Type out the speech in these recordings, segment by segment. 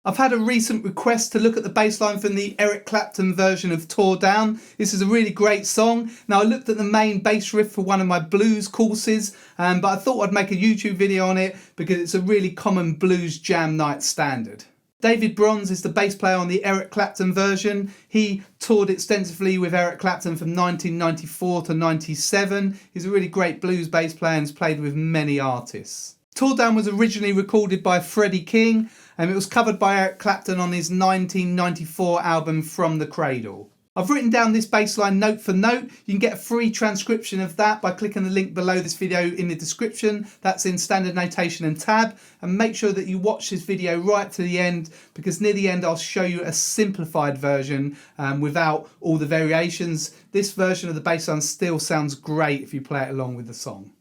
I've had a recent request to look at the bass line from the Eric Clapton version of Tore Down. This is a really great song. Now I looked at the main bass riff for one of my blues courses, but I thought I'd make a YouTube video on it because it's a really common blues jam night standard. David Bronze is the bass player on the Eric Clapton version. He toured extensively with Eric Clapton from 1994 to 97. He's a really great blues bass player and has played with many artists. Tore Down was originally recorded by Freddie King and it was covered by Eric Clapton on his 1994 album From the Cradle. I've written down this bass line note for note. You can get a free transcription of that by clicking the link below this video in the description. That's in standard notation and tab. And make sure that you watch this video right to the end, because near the end I'll show you a simplified version without all the variations. This version of the bass line still sounds great if you play it along with the song.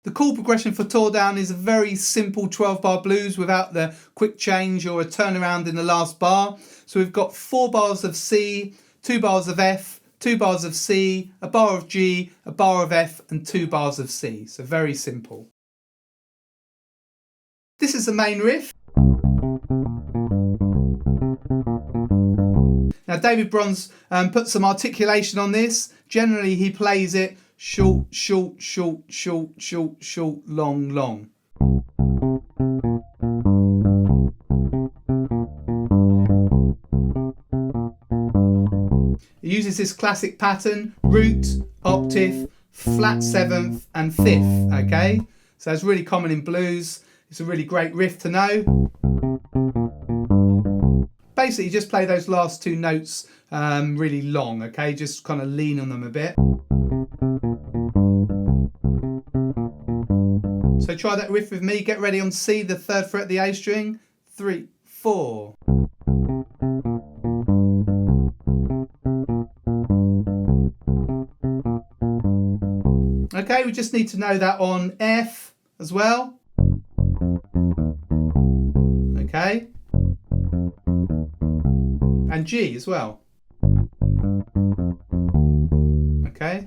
The chord progression for Tore Down is a very simple 12-bar blues without the quick change or a turnaround in the last bar. So we've got 4 bars of C, 2 bars of F, 2 bars of C, a bar of G, a bar of F and 2 bars of C. So very simple. This is the main riff. Now David Bronze put some articulation on this. Generally he plays it short, short, short, short, short, short, long, long. He uses this classic pattern: root, octave, flat 7th and 5th, okay? So it's really common in blues. It's a really great riff to know. Basically just play those last 2 notes really long, okay? Just kind of lean on them a bit. So try that riff with me. Get ready on C, the 3rd fret, the A string. 3, 4. Okay, we just need to know that on F as well. Okay. And G as well. Okay.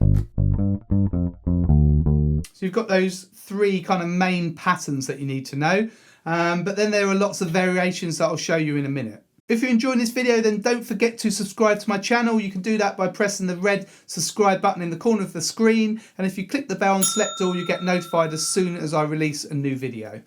So you've got those 3 kind of main patterns that you need to know. But then there are lots of variations that I'll show you in a minute. If you're enjoying this video, then don't forget to subscribe to my channel. You can do that by pressing the red subscribe button in the corner of the screen. And if you click the bell and select all, you get notified as soon as I release a new video.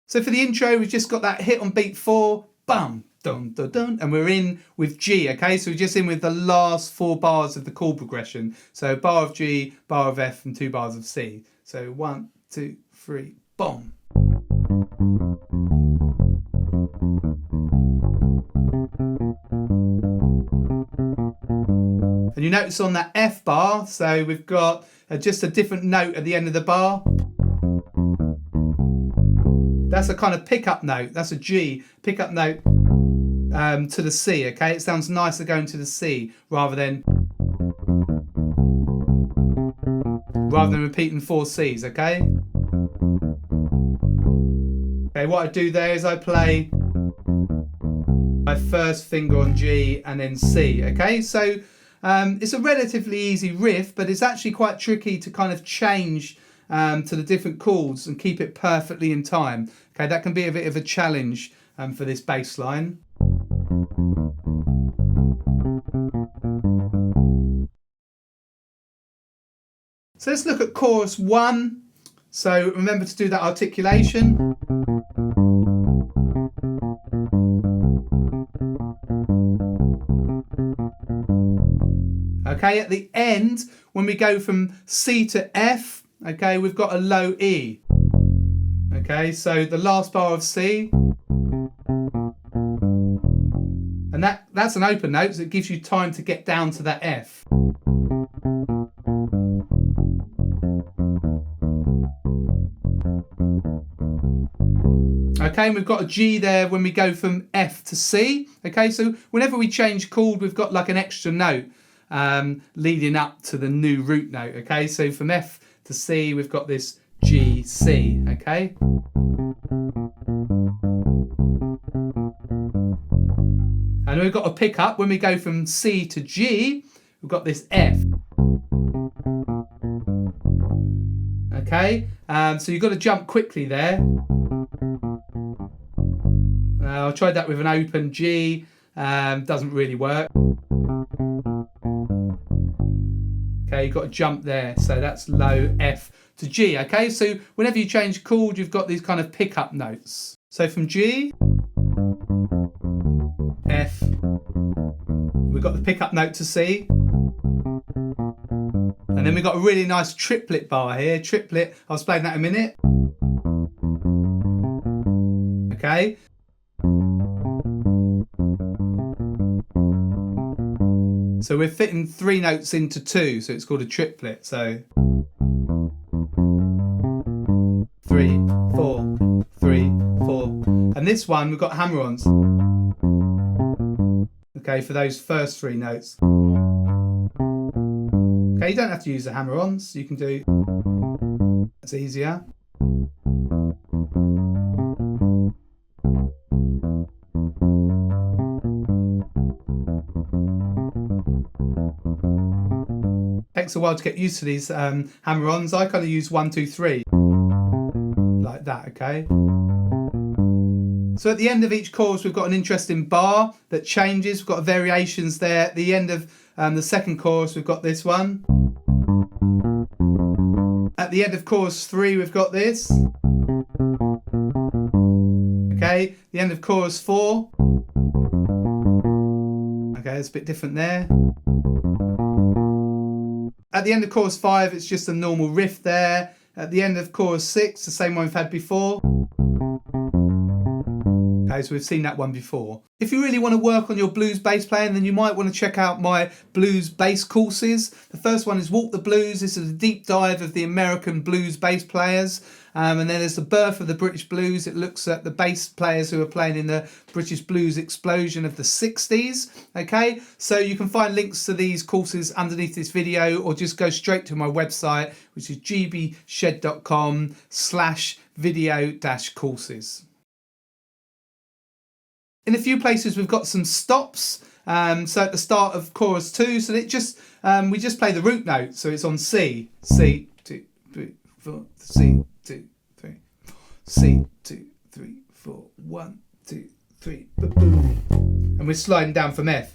So for the intro, we've just got that hit on beat 4. Bum, dun, dun, dun, and we're in with G, okay? So we're just in with the last 4 bars of the chord progression. So bar of G, bar of F, and 2 bars of C. So 1, 2, 3, boom. And you notice on that F bar, so we've got just a different note at the end of the bar. That's a kind of pickup note. That's a G pickup note to the C, okay? It sounds nicer going to the C rather than repeating 4 C's, okay? Okay, what I do there is I play my first finger on G and then C, okay? So it's a relatively easy riff, but it's actually quite tricky to kind of change to the different chords and keep it perfectly in time. Okay, that can be a bit of a challenge for this bass line. So let's look at chorus 1. So remember to do that articulation. Okay, at the end, when we go from C to F, okay, we've got a low E. Okay, so the last bar of C. And that's an open note, so it gives you time to get down to that F. Okay, and we've got a G there when we go from F to C. Okay, so whenever we change chord, we've got like an extra note leading up to the new root note. Okay, so from F to C, we've got this G, C. Okay. And we've got a pickup when we go from C to G. we've got this F. Okay, so you've got to jump quickly there. I tried that with an open G, doesn't really work. Okay, you've got to jump there, so that's low F to G. Okay, so whenever you change chord, you've got these kind of pickup notes. So from G, F, we've got the pickup note to C, and then we've got a really nice triplet bar here. Triplet, I'll explain that in a minute. Okay. So we're fitting 3 notes into 2, so it's called a triplet. So 3, 4, 3, 4. And this one we've got hammer-ons. Okay, for those first 3 notes. Okay, you don't have to use the hammer-ons, you can do, it's easier. Takes a while to get used to these hammer-ons. I kind of use 1, 2, 3 like that. Okay. So at the end of each chorus, we've got an interesting bar that changes. We've got variations there. At the end of the second chorus, we've got this one. At the end of chorus 3, we've got this. Okay. The end of chorus 4. Okay, it's a bit different there. At the end of chorus 5, it's just a normal riff there. At the end of chorus 6, the same one we've had before. Okay, so we've seen that one before. If you really want to work on your blues bass playing, then you might want to check out my blues bass courses. The first one is Walk the Blues. This is a deep dive of the American blues bass players. And then there's the birth of the British blues. It looks at the bass players who are playing in the British blues explosion of the 60s. Okay, so you can find links to these courses underneath this video, or just go straight to my website, which is gbshed.com/video-courses. In a few places we've got some stops. So at the start of chorus 2, so it just we just play the root note. So it's on C, C, 2, 3, 4, C, 2, 3, 4, C, 2, 3, 4, 1, 2, 3, boom, and we're sliding down from F.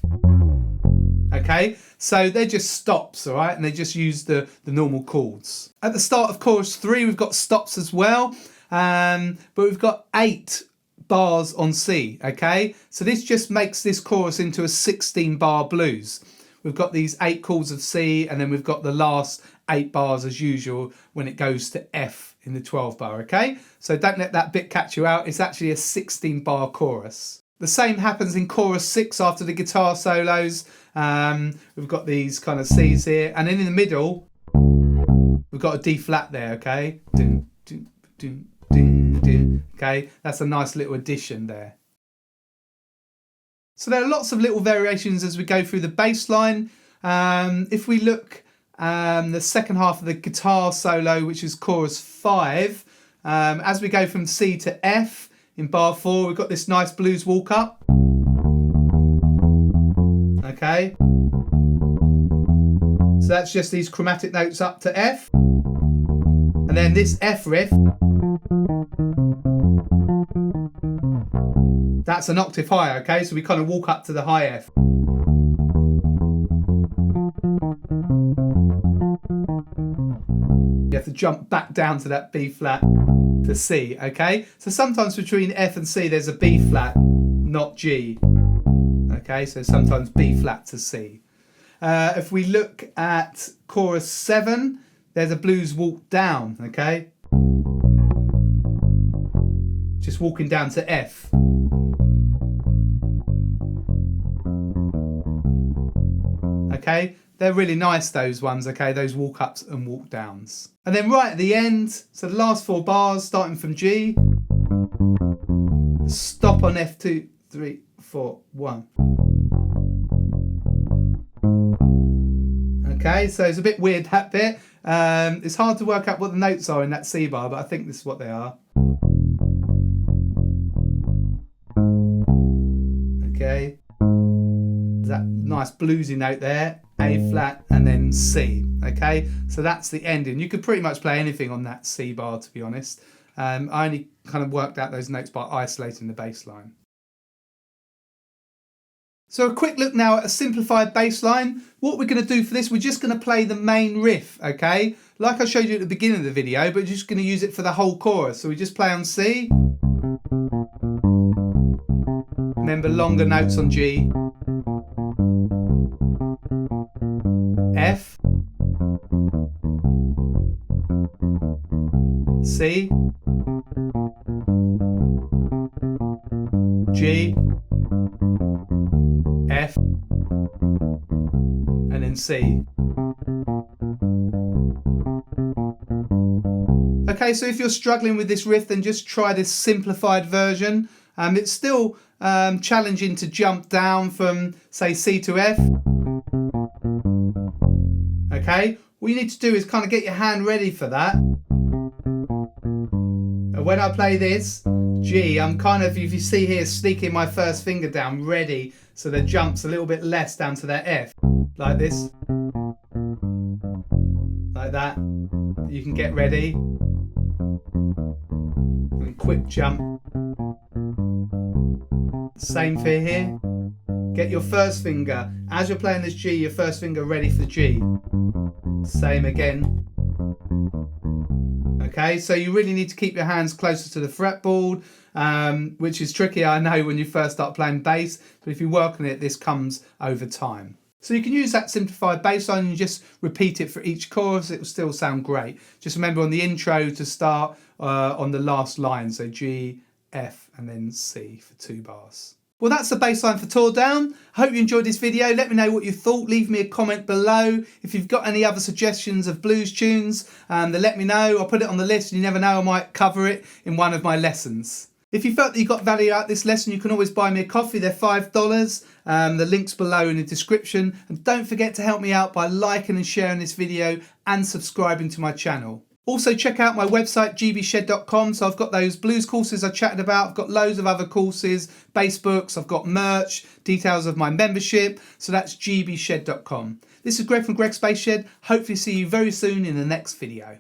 Okay, so they're just stops, all right, and they just use the normal chords. At the start of chorus 3, we've got stops as well, but we've got 8 bars on C. Okay, so this just makes this chorus into a 16-bar blues. We've got these 8 chords of C, and then we've got the last 8 bars as usual when it goes to F in the 12-bar. Okay, so don't let that bit catch you out. It's actually a 16-bar chorus. The same happens in chorus 6 after the guitar solos. We've got these kind of C's here, and then in the middle we've got a D flat there. Okay, dun, dun, dun, dun, dun. Okay, that's a nice little addition there. So there are lots of little variations as we go through the bass line. If we look the second half of the guitar solo, which is chorus 5, as we go from C to F in bar 4, we've got this nice blues walk up. Okay, so that's just these chromatic notes up to F, and then this F riff, that's an octave higher. Okay, so we kind of walk up to the high F. You have to jump back down to that B flat to C. Okay, so sometimes between F and C there's a B flat, not G. Okay, so sometimes B flat to C. If we look at chorus 7, there's a blues walk down. Okay, just walking down to F. Okay, they're really nice, those ones. Okay, those walk ups and walk downs. And then right at the end, so the last 4 bars starting from G, stop on F, 2, 3, 4, 1. Okay, so it's a bit weird, that bit. It's hard to work out what the notes are in that C bar, but I think this is what they are. Okay, is that nice bluesy note there, A flat and then C. Okay, so that's the ending. You could pretty much play anything on that C bar, to be honest. I only kind of worked out those notes by isolating the bass line. So a quick look now at a simplified bass line. What we're going to do for this, we're just going to play the main riff, okay? Like I showed you at the beginning of the video, but we're just going to use it for the whole chorus. So we just play on C. Remember, longer notes on G. F. C. G. F, and then C. Okay, so if you're struggling with this riff, then just try this simplified version. It's still challenging to jump down from, say, C to F. Okay, what you need to do is kind of get your hand ready for that. And when I play this, G, I'm kind of, if you see here, sneaking my first finger down, ready, so the jump's a little bit less down to that F, like this, like that. You can get ready, and quick jump. Same for here. Get your first finger, as you're playing this G, your first finger ready for G. Same again. Okay, so you really need to keep your hands closer to the fretboard, which is tricky, I know, when you first start playing bass, but if you work on it, this comes over time. So you can use that simplified bass line and just repeat it for each chorus, it will still sound great. Just remember on the intro to start on the last line, so G, F, and then C for 2 bars. Well, that's the bass line for Tore Down. I hope you enjoyed this video. Let me know what you thought. Leave me a comment below. If you've got any other suggestions of blues tunes, then let me know. I'll put it on the list. You never know, I might cover it in one of my lessons. If you felt that you got value out of this lesson, you can always buy me a coffee. They're $5. The link's below in the description. And don't forget to help me out by liking and sharing this video and subscribing to my channel. Also check out my website gbshed.com. So I've got those blues courses I chatted about. I've got loads of other courses, bass books, I've got merch, details of my membership. So that's gbshed.com. This is Greg from Greg's Bass Shed. Hopefully see you very soon in the next video.